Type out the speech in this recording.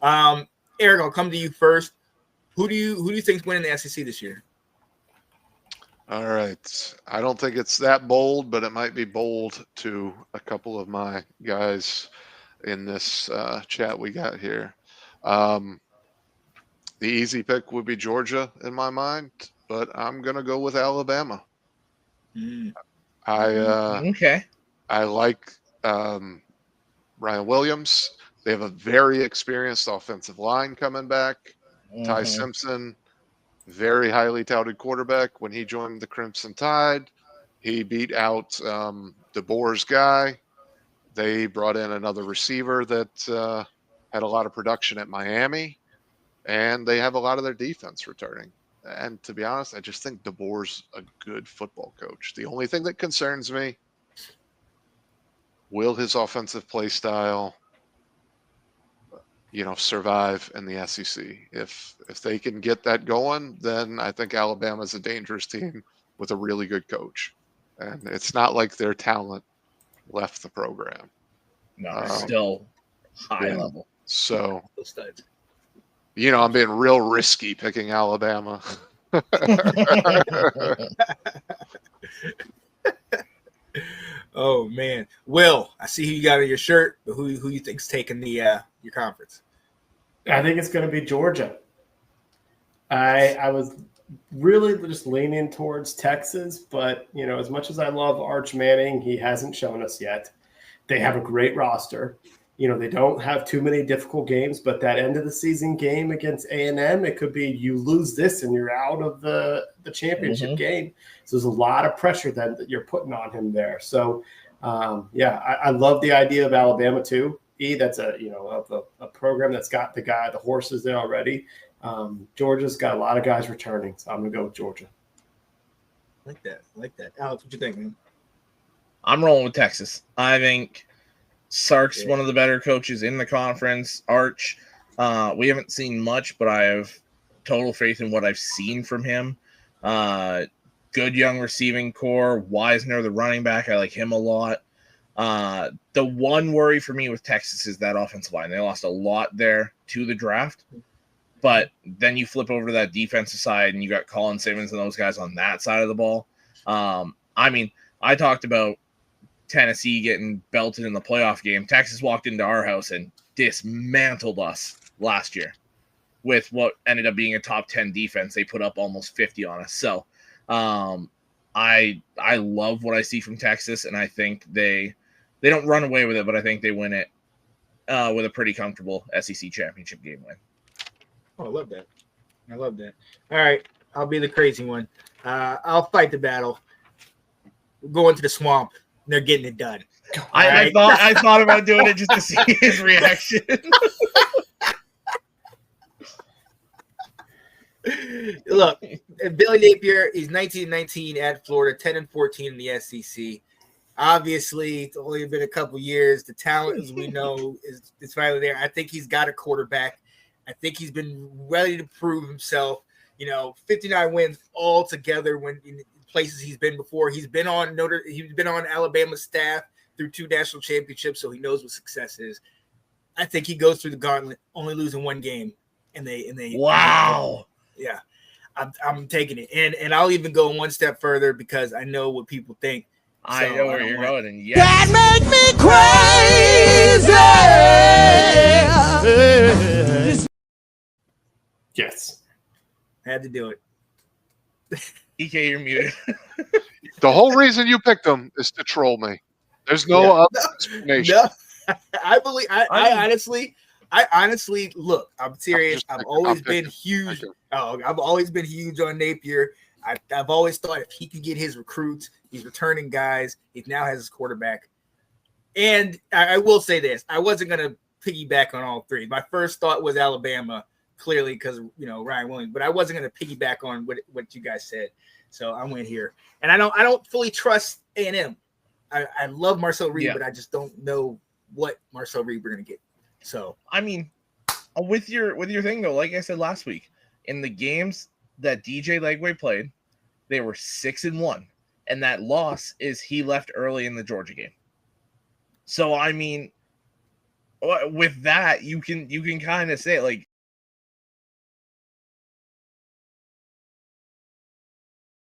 Eric, I'll come to you first. Who do you think's winning the SEC this year? All right. I don't think it's that bold, but it might be bold to a couple of my guys in this chat we got here. The easy pick would be Georgia in my mind, but I'm going to go with Alabama. Okay. I like Ryan Williams. They have a very experienced offensive line coming back. Ty Simpson, very highly touted quarterback. When he joined the Crimson Tide, he beat out DeBoer's guy. They brought in another receiver that had a lot of production at Miami, and they have a lot of their defense returning. And to be honest, I just think DeBoer's a good football coach. The only thing that concerns me, will his offensive play style, survive in the SEC? If they can get that going, then I think Alabama's a dangerous team with a really good coach. And it's not like their talent left the program. No, still high level. So, I'm being real risky picking Alabama. Oh man, Will, I see who you got on your shirt, but who you think's taking the your conference? I think it's going to be Georgia. I was really just leaning towards Texas, but as much as I love Arch Manning, he hasn't shown us yet. They have a great roster. They don't have too many difficult games, but that end of the season game against A&M, it could be you lose this and you're out of the championship game. So there's a lot of pressure then that you're putting on him there. So, I love the idea of Alabama too. That's a program that's got the horses there already. Georgia's got a lot of guys returning, so I'm gonna go with Georgia. Like that. Alex, what you think, man? I'm rolling with Texas. I think Sark's one of the better coaches in the conference. Arch, we haven't seen much, but I have total faith in what I've seen from him. Good young receiving core. Wisner, the running back, I like him a lot. The one worry for me with Texas is that offensive line. They lost a lot there to the draft, but then you flip over to that defensive side and you got Colin Simmons and those guys on that side of the ball. I talked about Tennessee getting belted in the playoff game. Texas walked into our house and dismantled us last year with what ended up being a top 10 defense. They put up almost 50 on us. So I love what I see from Texas, and I think they don't run away with it, but I think they win it with a pretty comfortable SEC championship game win. Oh, I love that. All right, I'll be the crazy one. I'll fight the battle. We're going to the swamp. They're getting it done. I thought about doing it just to see his reaction. Look, Billy Napier, he's 19-19 at Florida, 10-14 in the SEC. Obviously, it's only been a couple years. The talent, as we know, is finally there. I think he's got a quarterback. I think he's been ready to prove himself. 59 wins all together when in places he's been before. He's been on Alabama's staff through 2 national championships, so he knows what success is. I think he goes through the gauntlet, only losing one game, and they. Wow. Yeah, I'm taking it, and I'll even go one step further because I know what people think. I know where you're going, and yes. That make me crazy. Yes. Had to do it. EK, you're muted. The whole reason you picked them is to troll me. There's no other explanation. No, I honestly look. I'm serious. I've always been huge on Napier. I've always thought if he could get his recruits, he's returning guys. He now has his quarterback. And I will say this: I wasn't going to piggyback on all three. My first thought was Alabama, clearly because Ryan Williams, but I wasn't going to piggyback on what you guys said. So I went here, and I don't fully trust A&M. I love Marcel Reed, but I just don't know what Marcel Reed we're going to get. So with your thing though, like I said last week, in the games that DJ Legway played, they were 6-1, and that loss is he left early in the Georgia game. So with that, you can kind of say like